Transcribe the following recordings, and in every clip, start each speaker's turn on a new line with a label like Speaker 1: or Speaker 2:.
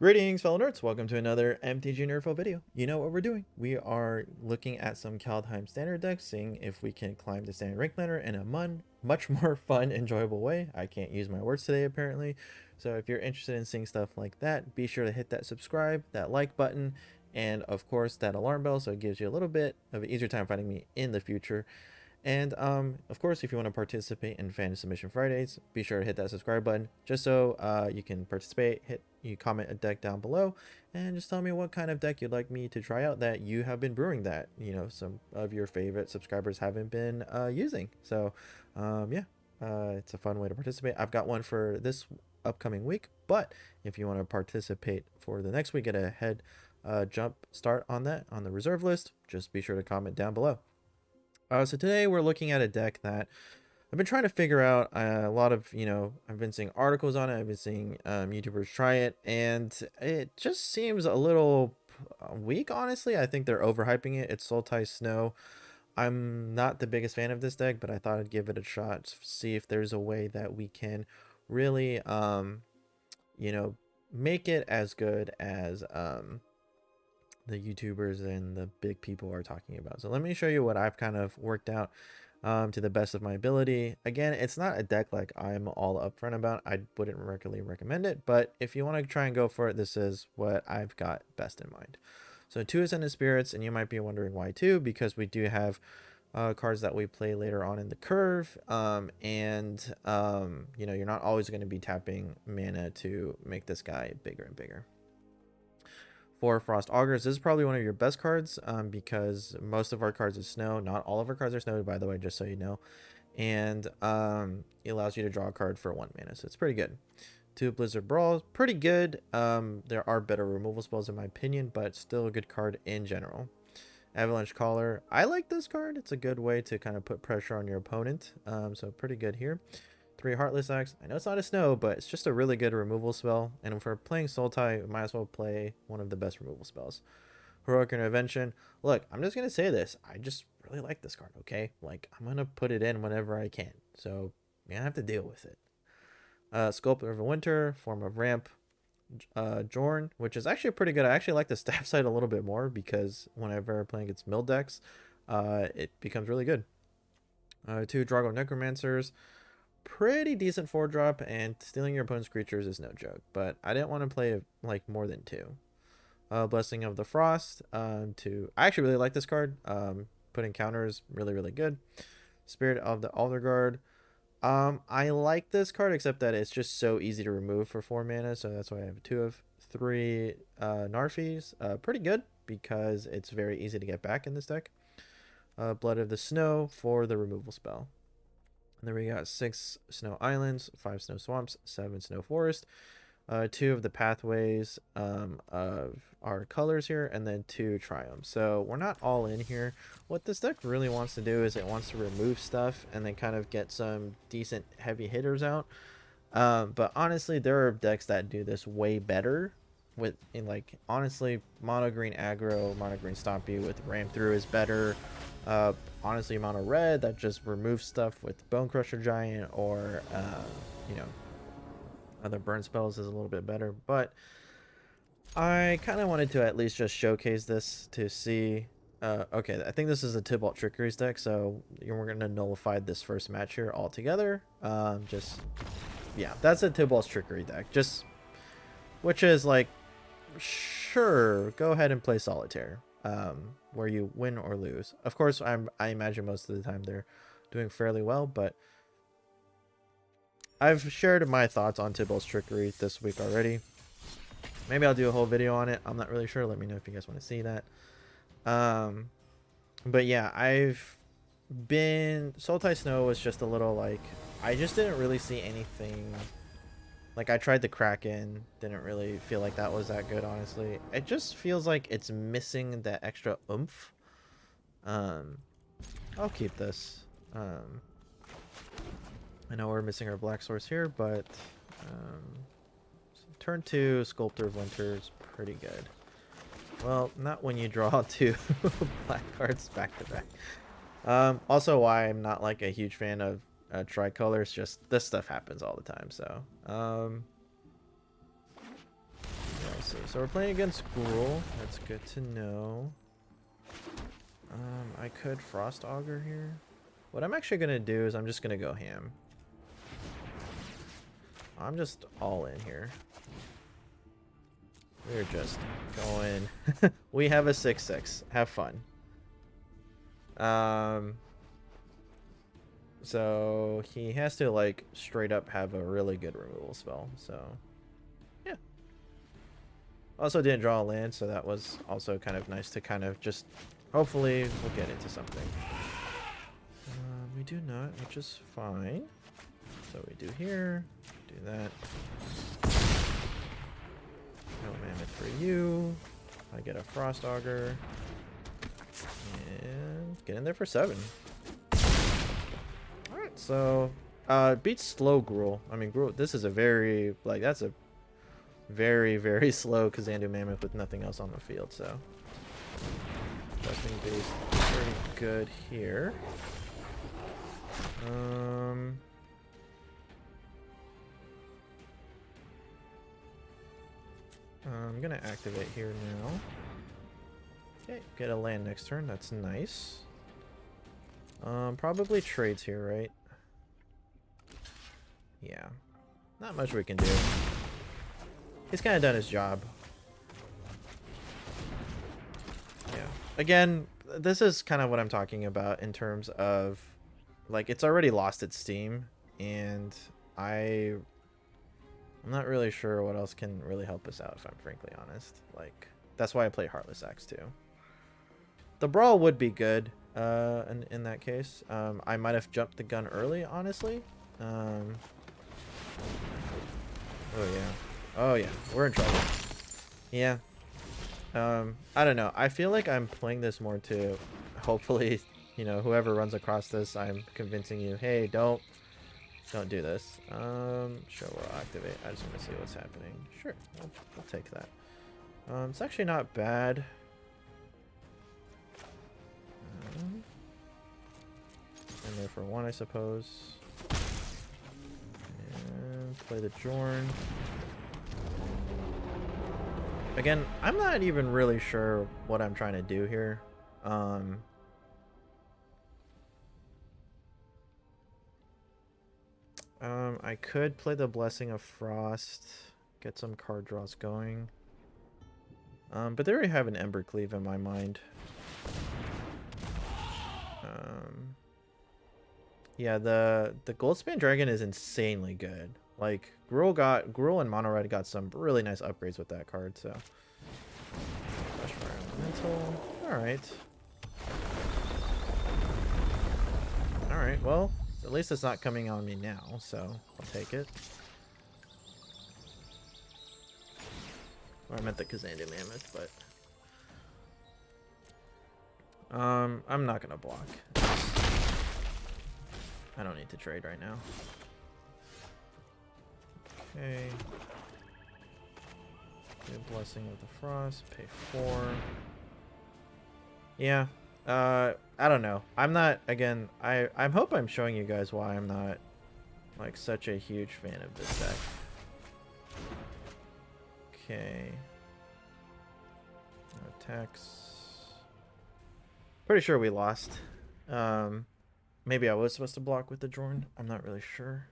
Speaker 1: Greetings, fellow nerds. Welcome to another MTG NerdPhil video. You know what we're doing. We are looking at some Kaldheim standard decks, seeing if we can climb the standard rank ladder in a much more fun, enjoyable way. I can't use my words today, apparently. So if you're interested in seeing stuff like that, be sure to hit that subscribe, that like button, and of course that alarm bell so it gives you a little bit of an easier time finding me in the future. And of course, if you want to participate in Fan Submission Fridays, be sure to hit that subscribe button just so you can participate. You comment a deck down below and just tell me what kind of deck you'd like me to try out that you have been brewing that some of your favorite subscribers haven't been using. So yeah, it's a fun way to participate. I've got one for this upcoming week, but if you want to participate for the next week, get a head jump start on that on the reserve list, just be sure to comment down below. So today we're looking at a deck that I've been trying to figure out. A lot of, I've been seeing articles on it. I've been seeing YouTubers try it, and it just seems a little weak, honestly. I think they're overhyping it. It's Sultai Snow. I'm not the biggest fan of this deck, but I thought I'd give it a shot, see if there's a way that we can really, make it as good as the YouTubers and the big people are talking about. So let me show you what I've kind of worked out to the best of my ability. Again, it's not a deck like I'm all upfront about. I wouldn't regularly recommend it, but if you want to try and go for it, this is what I've got best in mind. So 2 Ascended Spirits, and you might be wondering why 2, because we do have cards that we play later on in the curve, you're not always going to be tapping mana to make this guy bigger and bigger. For Frost Augurs, this is probably one of your best cards because most of our cards are snow. Not all of our cards are snow, by the way, just so you know. And it allows you to draw a card for 1 mana, so it's pretty good. 2 Blizzard Brawl, pretty good. There are better removal spells in my opinion, but still a good card in general. Avalanche Caller, I like this card. It's a good way to kind of put pressure on your opponent, so pretty good here. 3 Heartless Axe. I know it's not a snow, but it's just a really good removal spell. And if we're playing Sultai, we might as well play one of the best removal spells. Heroic Intervention. Look, I'm just going to say this. I just really like this card, okay? Like, I'm going to put it in whenever I can. So, you have to deal with it. Sculptor of Winter, Form of Ramp. Jorn, which is actually pretty good. I actually like the staff side a little bit more because whenever playing against mill decks, it becomes really good. 2 Drago Necromancers. Pretty decent 4-drop, and stealing your opponent's creatures is no joke, but I didn't want to play like more than 2. Blessing of the Frost. I actually really like this card. Putting counters really good. Spirit of the Alder Guard. I like this card, except that it's just so easy to remove for 4 mana, so that's why I have 2 of 3 NerdPhils. Pretty good because it's very easy to get back in this deck. Blood of the Snow for the removal spell. And then we got 6 Snow Islands, 5 Snow Swamps, 7 Snow Forest, 2 of the pathways of our colors here, and then 2 Triumphs. So we're not all in here. What this deck really wants to do is it wants to remove stuff and then kind of get some decent heavy hitters out. But honestly, there are decks that do this way better. Honestly, mono green aggro, mono green stomp you with ram through is better. Honestly, mono red that just removes stuff with Bone Crusher Giant or other burn spells is a little bit better. But I kind of wanted to at least just showcase this to see. Okay, I think this is a Tibalt Trickeries deck, so we're going to nullify this first match here altogether. Yeah, that's a Tibalt's Trickery deck, which is like, sure, go ahead and play Solitaire, where you win or lose. Of course, I imagine most of the time they're doing fairly well, but I've shared my thoughts on Tibalt's Trickery this week already. Maybe I'll do a whole video on it. I'm not really sure. Let me know if you guys want to see that. But yeah, Sultai Snow was just a little like, I just didn't really see anything. Like, I tried the Kraken, didn't really feel like that was that good, honestly. It just feels like it's missing that extra oomph. I'll keep this. I know we're missing our black source here, but turn 2 Sculptor of Winter is pretty good. Well, not when you draw 2 black cards back to back. Also why I'm not like a huge fan of tricolors, just this stuff happens all the time. So I see. So we're playing against Gruul. That's good to know. I could Frost Augur here. What I'm actually gonna do is I'm just gonna go ham. I'm just all in here. We're just going. We have a 6/6. Have fun. So he has to like straight up have a really good removal spell. So yeah. Also didn't draw a land, so that was also kind of nice to kind of just. Hopefully we'll get into something. We do not, which is fine. So we do here, do that. No mammoth for you. I get a Frost Augur. And get in there for 7. Alright, so beats slow Gruul. I mean Gruul, this is a very that's a very, very slow Kazandu Mammoth with nothing else on the field, so Blessing base pretty good here. I'm gonna activate here now. Okay, get a land next turn. That's nice. Probably trades here, right? Yeah, not much we can do. He's kind of done his job. Yeah. Again, this is kind of what I'm talking about in terms of, like, it's already lost its steam, and I'm not really sure what else can really help us out, if I'm frankly honest. Like, that's why I play Heartless Axe too. The Brawl would be good in that case. I might have jumped the gun early, honestly. Oh yeah. Oh yeah, we're in trouble. Yeah. I don't know. I feel like I'm playing this more to hopefully, you know, whoever runs across this, I'm convincing you, hey, don't do this. Sure, we'll activate. I just want to see what's happening. Sure, I'll take that. It's actually not bad. In there for 1, I suppose. And play the Jorn. Again, I'm not even really sure what I'm trying to do here. I could play the Blessing of Frost, get some card draws going. But they already have an Embercleave in my mind. Yeah, the Goldspan Dragon is insanely good. Like, Gruul and Mono Red got some really nice upgrades with that card, so. Elemental. Alright. Alright, well, at least it's not coming on me now, so I'll take it. Or I meant the Kazandu Mammoth, but I'm not gonna block. I don't need to trade right now. Okay. Good Blessing of the Frost. Pay 4. Yeah. I don't know. I'm not, again, I hope I'm showing you guys why I'm not like such a huge fan of this deck. Okay. No attacks. Pretty sure we lost. Maybe I was supposed to block with the Jorn. I'm not really sure.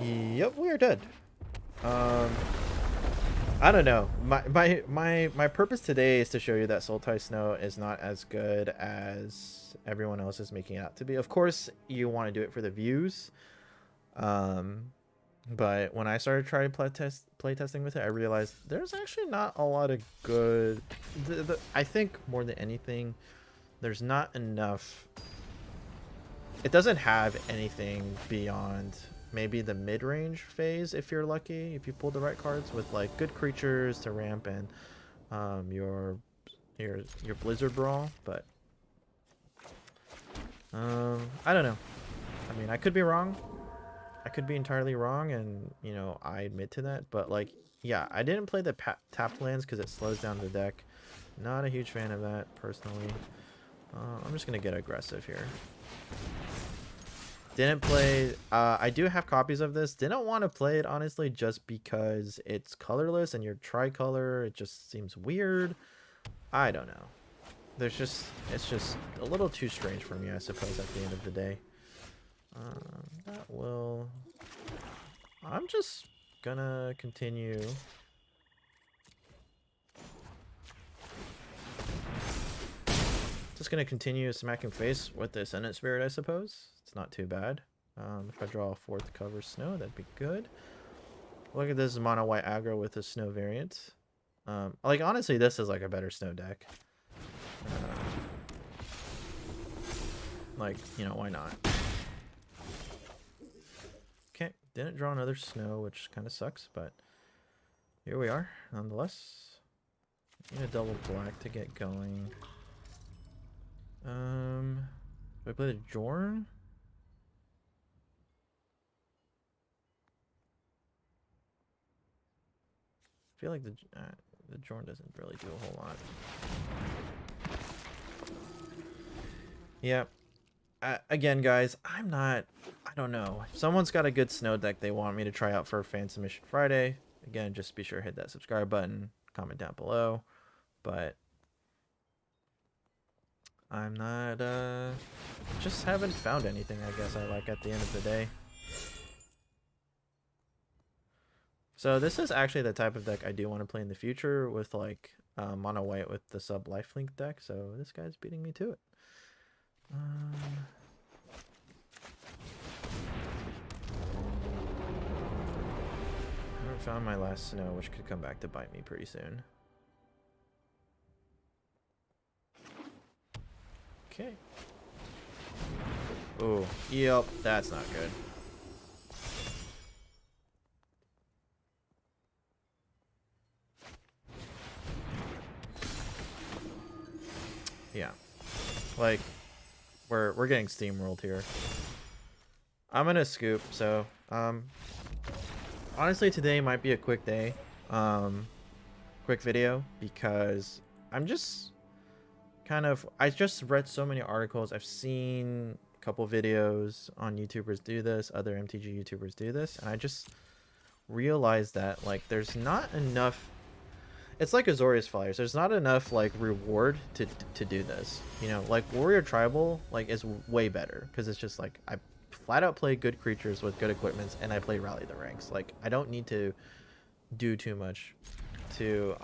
Speaker 1: Yep, we are dead. I don't know. My purpose today is to show you that Sultai Snow is not as good as everyone else is making it out to be. Of course, you want to do it for the views. But when I started trying playtesting with it, I realized there's actually not a lot of good. I think more than anything, there's not enough. It doesn't have anything beyond maybe the mid-range phase if you're lucky, if you pull the right cards with like good creatures to ramp and your Blizzard Brawl, but I don't know. I mean, I could be wrong. I could be entirely wrong, and you know, I admit to that, but like, yeah, I didn't play the tapped lands because it slows down the deck. Not a huge fan of that personally. I'm just gonna get aggressive here. Didn't play. I do have copies of this. Didn't want to play it, honestly, just because it's colorless and you're tricolor. It just seems weird. I don't know. It's just a little too strange for me, I suppose, at the end of the day. That will... I'm just gonna continue. Just gonna continue smacking face with the Ascendant Spirit, I suppose. It's not too bad. If I draw a 4th cover Snow, that'd be good. Look at this mono white aggro with the Snow variant. Like, honestly, this is like a better Snow deck. Like, you know, why not? Okay, didn't draw another Snow, which kind of sucks, but here we are, nonetheless. Need a double black to get going. Do I play the Jorn? I feel like the Jorn doesn't really do a whole lot. Yep. Again, guys, I don't know. If someone's got a good Snow deck they want me to try out for Fan Submission Friday, again, just be sure to hit that subscribe button, comment down below. But I'm not, just haven't found anything, I guess, I like at the end of the day. So this is actually the type of deck I do want to play in the future with, like, mono white with the sub lifelink deck. So this guy's beating me to it. I haven't found my last Snow, which could come back to bite me pretty soon. Okay. Oh, yep, that's not good. Yeah. Like, we're getting steamrolled here. I'm gonna scoop, so honestly today might be a quick day. Quick video, because I'm just I just read so many articles. I've seen a couple videos on YouTubers do this, other MTG YouTubers do this, and I just realized that, like, there's not enough. It's like Azorius Flyers. There's not enough, like, reward to do this. You know, like, Warrior Tribal, like, is way better, because it's just, like, I flat out play good creatures with good equipments, and I play Rally the Ranks. Like, I don't need to do too much to,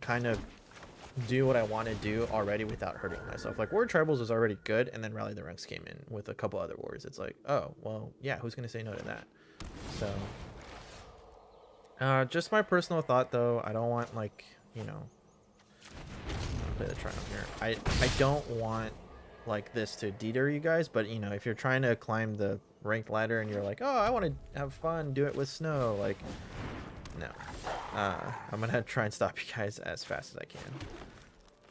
Speaker 1: kind of do what I want to do already without hurting myself. Like, Warrior Tribals was already good, and then Rally the Ranks came in with a couple other warriors. It's like, oh, well, yeah, who's going to say no to that? So... just my personal thought, though. I don't want, like, you know, play the Triumph here. I don't want, like, this to deter you guys, but, you know, if you're trying to climb the ranked ladder and you're like, oh, I want to have fun, do it with Snow, like, no. I'm gonna try and stop you guys as fast as I can.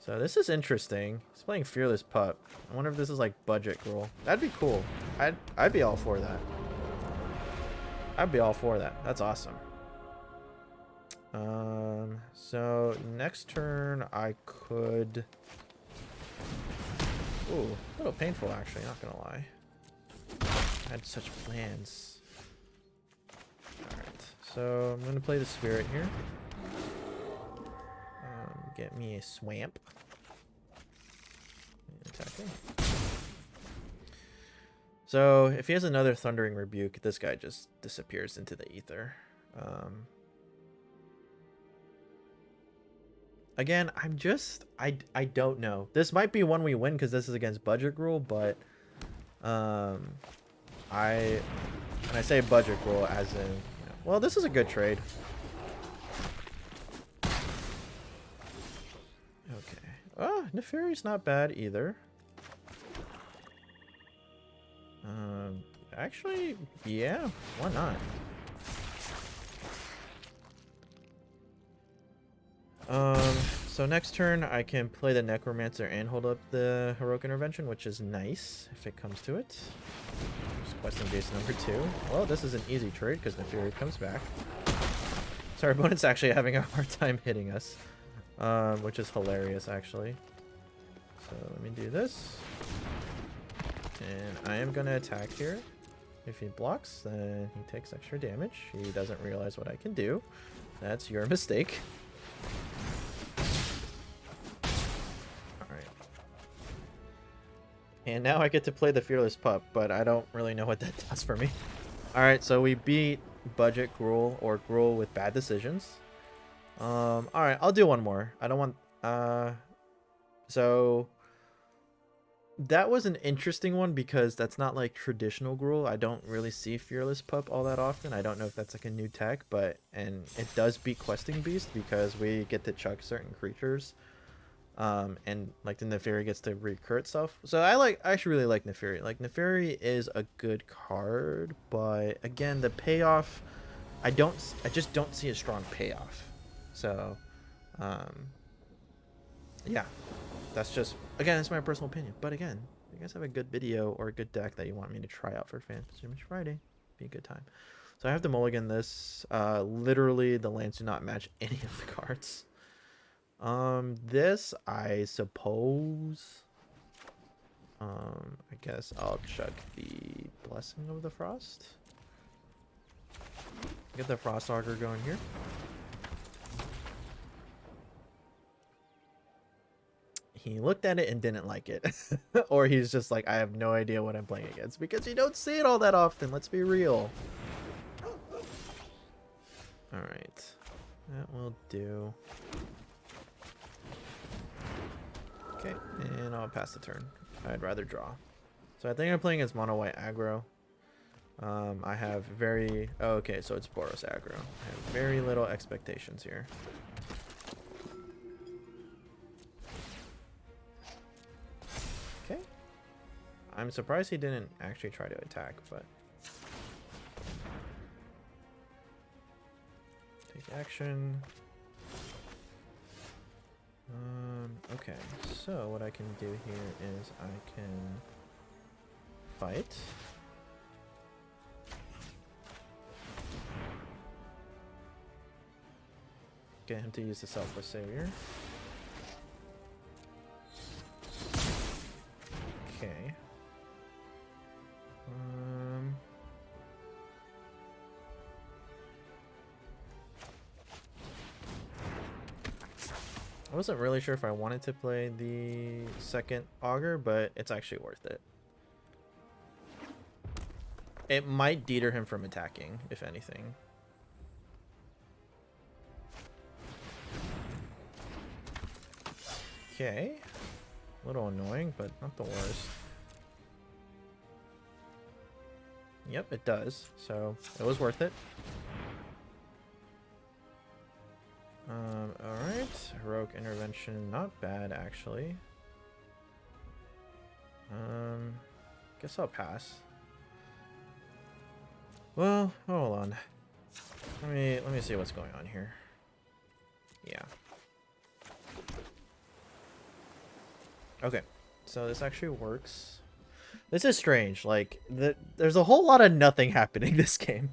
Speaker 1: So this is interesting. He's playing Fearless Pup. I wonder if this is, like, budget girl. That'd be cool. I'd be all for that. I'd be all for that. That's awesome. So next turn I could... Ooh, a little painful, actually, not gonna lie. I had such plans. Alright, so I'm gonna play the Spirit here. Get me a Swamp. Attacking. So if he has another Thundering Rebuke, this guy just disappears into the ether. Again, I don't know. This might be one we win because this is against budget rule, but when I say budget rule as in, you know, well, this is a good trade. Okay. Oh, Nefari's not bad either. Actually, yeah, why not? So next turn I can play the Necromancer and hold up the Heroic Intervention, which is nice if it comes to it. Just questing base number 2. Well, this is an easy trade because Neferi comes back. So our opponent's actually having a hard time hitting us, which is hilarious, actually. So let me do this. And I am going to attack here. If he blocks, then he takes extra damage. He doesn't realize what I can do. That's your mistake. Alright. And now I get to play the Fearless Pup, but I don't really know what that does for me. Alright, so we beat Budget Gruul, or Gruul with bad decisions. Alright, I'll do one more. I don't want... So... That was an interesting one because that's not like traditional Gruul. I don't really see Fearless Pup all that often. I don't know if that's like a new tech, and it does beat Questing Beast because we get to chuck certain creatures. And like the Neferi gets to recur itself. So I actually really like Neferi. Like Neferi is a good card, but again, the payoff, I just don't see a strong payoff. So yeah. That's just, again, that's my personal opinion. But again, if you guys have a good video or a good deck that you want me to try out for Fantasy Match Friday, be a good time. So I have to mulligan this. Literally, the lands do not match any of the cards. This, I suppose... I guess I'll chuck the Blessing of the Frost. Get the Frost Augur going here. He looked at it and didn't like it. Or he's just like, I have no idea what I'm playing against. Because you don't see it all that often, let's be real. Alright. That will do. Okay, and I'll pass the turn. I'd rather draw. So I think I'm playing against mono white aggro. I have very... Oh, okay, so it's Boros aggro. I have very little expectations here. Okay. I'm surprised he didn't actually try to attack, but... Take action. Okay, so what I can do here is I can fight. Get him to use the Selfless Savior. Okay. I wasn't really sure if I wanted to play the second Augur, but it's actually worth it. It might deter him from attacking, if anything. Okay. A little annoying, but not the worst. Yep, it does. So, it was worth it. Alright. Heroic Intervention, not bad, actually. Guess I'll pass. Well, hold on. Let me see what's going on here. Yeah. Okay, so this actually works. This is strange. Like, there's a whole lot of nothing happening this game.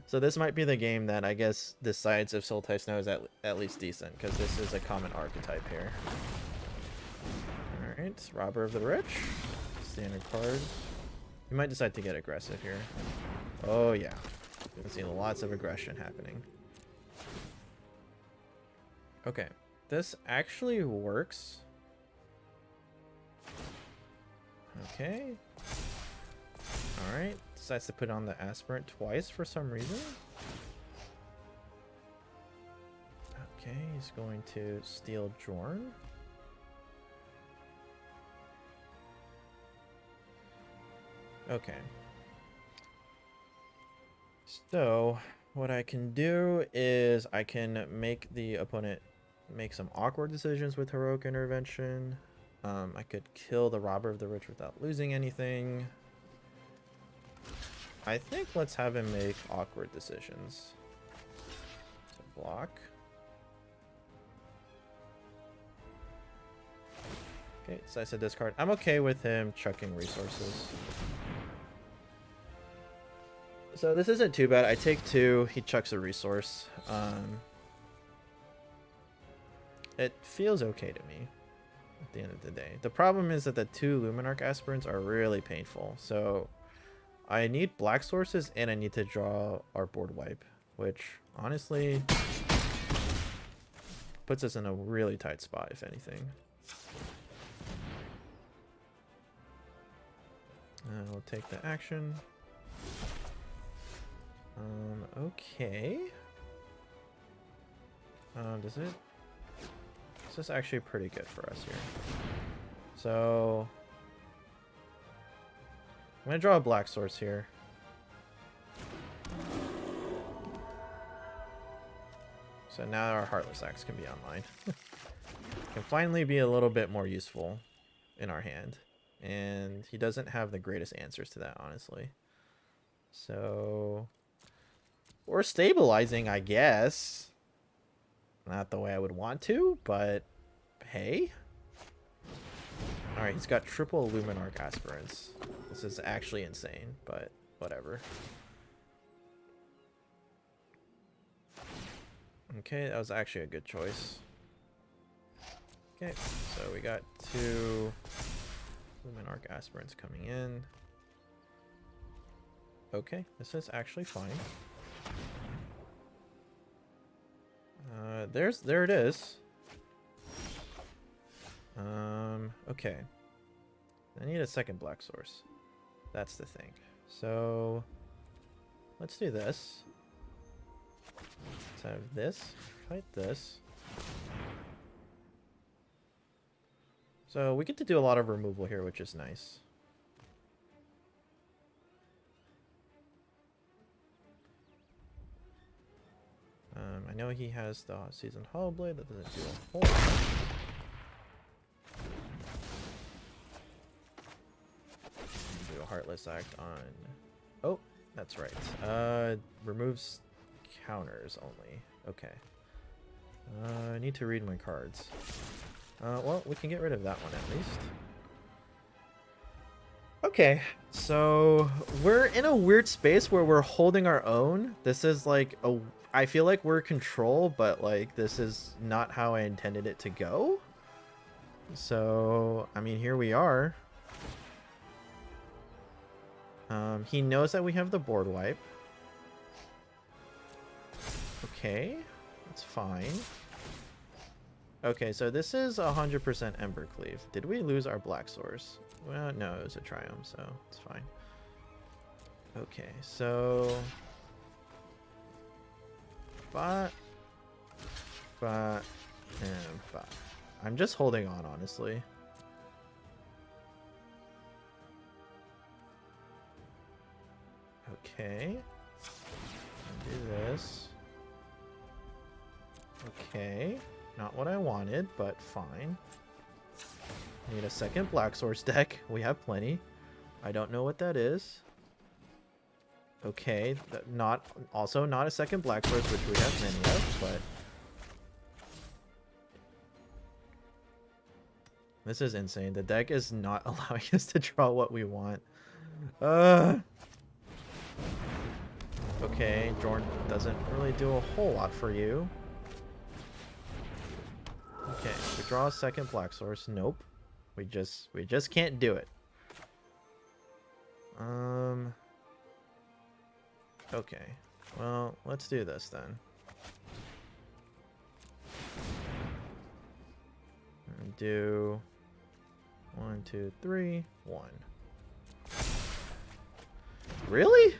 Speaker 1: So this might be the game that I guess decides if Sultai Snow is at least decent, because this is a common archetype here. Alright, Robber of the Rich. Standard card. You might decide to get aggressive here. Oh yeah. You can see lots of aggression happening. Okay, this actually works. Okay. Alright. Decides to put on the Aspirant twice for some reason. Okay, he's going to steal Jorn. Okay. So, what I can do is I can make the opponent make some awkward decisions with Heroic Intervention. I could kill the Robber of the Rich without losing anything. I think let's have him make awkward decisions. So block. Okay, so I said discard. I'm okay with him chucking resources. So this isn't too bad. I take 2. He chucks a resource. It feels okay to me. at the end of the day. The problem is that the 2 Luminarch aspirants are really painful. So I need black sources and I need to draw our board wipe, which honestly puts us in a really tight spot, if anything. We'll take the action. Okay. Does it? This is actually pretty good for us here. So I'm gonna draw a black source here. So now our Heartless Axe can be online. Can finally be a little bit more useful in our hand. And he doesn't have the greatest answers to that, honestly. So we're stabilizing, I guess. Not the way I would want to, but hey. Alright, he's got triple Luminarch aspirants. This is actually insane, but whatever. Okay, that was actually a good choice. Okay, so we got 2 Luminarch aspirants coming in. Okay, this is actually fine. There it is. Okay. I need a second black source. That's the thing. So let's do this. Let's have this, fight this. So we get to do a lot of removal here, which is nice. I know he has the Seasoned Hollowblade. That doesn't do a whole lot. Do a Heartless Act on... Oh, that's right. Removes counters only. Okay. I need to read my cards. Well, we can get rid of that one at least. Okay, so we're in a weird space where we're holding our own. This is like a... I feel like we're control, but like this is not how I intended it to go. So, I mean, here we are. He knows that we have the board wipe. Okay, that's fine. Okay, so this is 100% Embercleave. Did we lose our black source? Well, no, it was a Triumph, so it's fine. Okay, so... But... I'm just holding on, honestly. Okay. Do this. Okay. Not what I wanted, but fine. Need a second black source deck. We have plenty. I don't know what that is. Okay. Also not a second black source, which we have many of, but... This is insane. The deck is not allowing us to draw what we want. Okay, Jordan doesn't really do a whole lot for you. Okay, we draw a second black source. Nope. We just can't do it. Okay. Well, let's do this then. And do 1, 2, 3, 1. Really?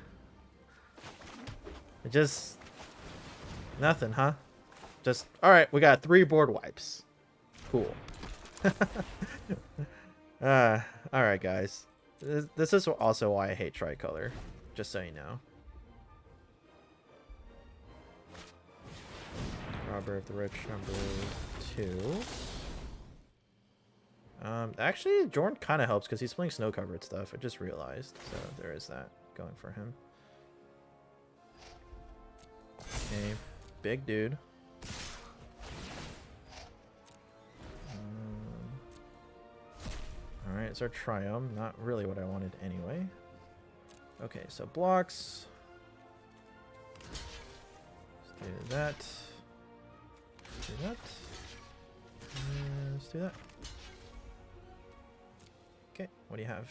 Speaker 1: Just nothing, huh? Just all right. We got 3 board wipes. Cool. All right, guys. This is also why I hate tricolor. Just so you know. Robber of the Rich, number 2. Actually, Jordan kind of helps because he's playing snow-covered stuff. I just realized. So there is that going for him. Okay, big dude. Alright, it's our Triumph. Not really what I wanted anyway. Okay, so blocks. Let's do that. Do that. Let's do that. Okay, what do you have?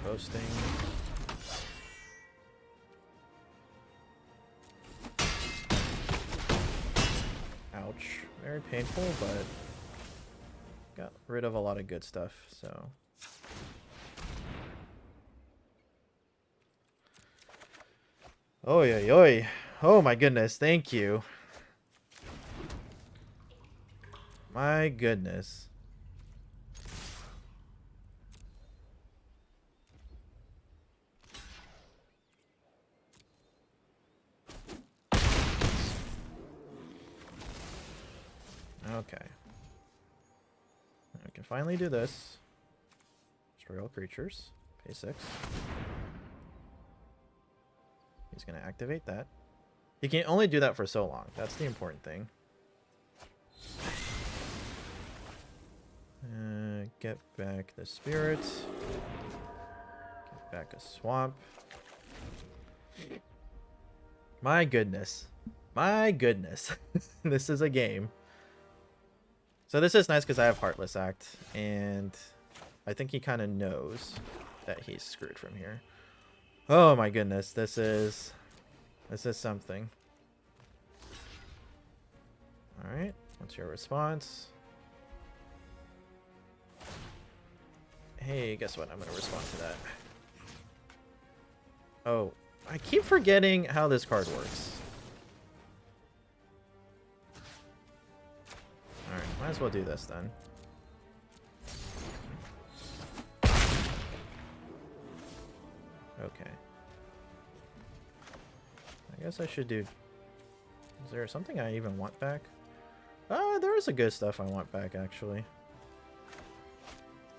Speaker 1: Boasting. Ouch. Very painful, but got rid of a lot of good stuff, so. Oi, oi, oi. Oh my goodness, thank you. My goodness. Okay. I can finally do this. Destroy all creatures. Pay 6. He's going to activate that. He can only do that for so long. That's the important thing. Get back the spirit. Get back a swamp. My goodness. My goodness. This is a game. So this is nice because I have Heartless Act, and I think he kind of knows that he's screwed from here. Oh my goodness, this is something. All right, what's your response? Hey, guess what? I'm gonna respond to that. Oh, I keep forgetting how this card works. Alright, might as well do this then. Okay. I guess I should do... Is there something I even want back? There is a good stuff I want back, actually.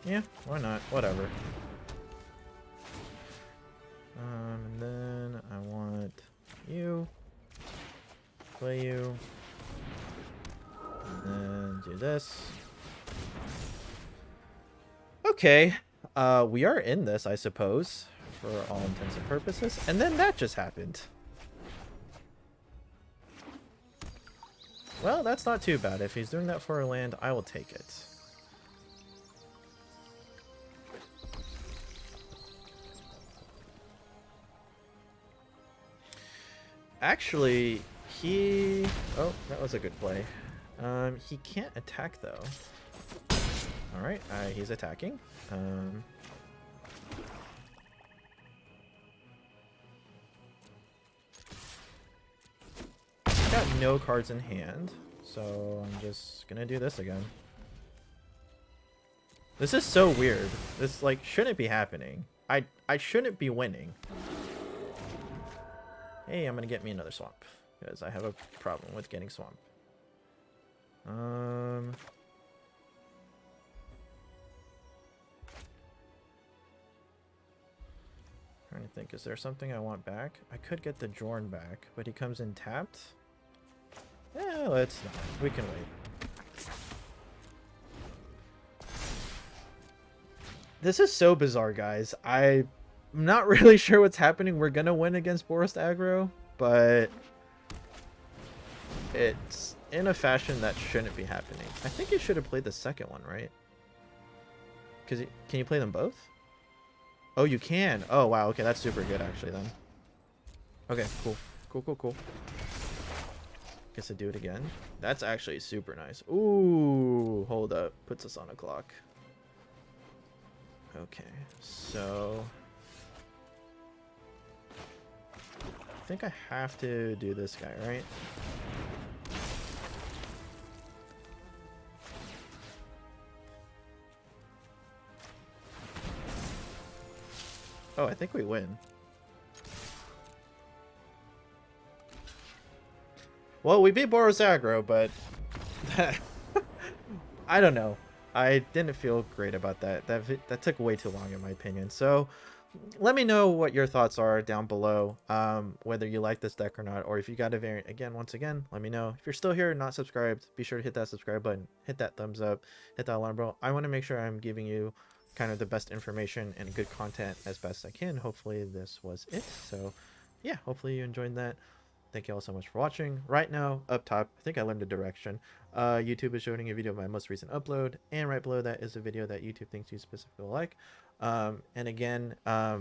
Speaker 1: Yeah, why not? Whatever. And then I want you. Play you. And then do this. Okay. We are in this, I suppose, for all intents and purposes. And then that just happened. Well, that's not too bad. If he's doing that for a land, I will take it. Actually, he... Oh, that was a good play. He can't attack, though. Alright, he's attacking. He's got no cards in hand, so I'm just gonna do this again. This is so weird. This, like, shouldn't be happening. I shouldn't be winning. Hey, I'm gonna get me another swamp, because I have a problem with getting swamp. Trying to think, is there something I want back? I could get the Jorn back, but he comes in tapped. Yeah, let's not. We can wait. This is so bizarre, guys. I'm not really sure what's happening. We're gonna win against Boros aggro, but it's in a fashion that shouldn't be happening. I think you should have played the second one, right? Because can you play them both? Oh, you can. Oh, wow. Okay, that's super good, actually, then. Okay, cool. Cool. Guess I do it again. That's actually super nice. Ooh, hold up. Puts us on a clock. Okay, so... I think I have to do this guy, right? Oh, I think we win. Well, we beat Boros aggro, but I don't know. I didn't feel great about that. That took way too long, in my opinion. So let me know what your thoughts are down below, whether you like this deck or not, or if you got a variant. Again, once again, let me know. If you're still here and not subscribed, be sure to hit that subscribe button, hit that thumbs up, hit that alarm bell. I want to make sure I'm giving you kind of the best information and good content as best I can. Hopefully this was it. So yeah, hopefully you enjoyed that. Thank you all so much for watching. Right now, up top, I think I learned a direction. YouTube is showing a video of my most recent upload, and right below that is a video that YouTube thinks you specifically like. And again, I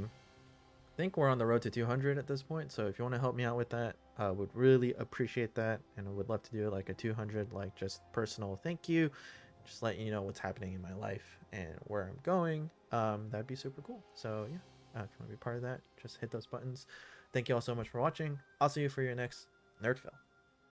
Speaker 1: think we're on the road to 200 at this point, so if you want to help me out with that, I would really appreciate that, and I would love to do like a 200, like just personal thank you, just let you know what's happening in my life and where I'm going. That'd be super cool. So yeah, if you want to be part of that, just hit those buttons. Thank you all so much for watching. I'll see you for your next NerdPhil.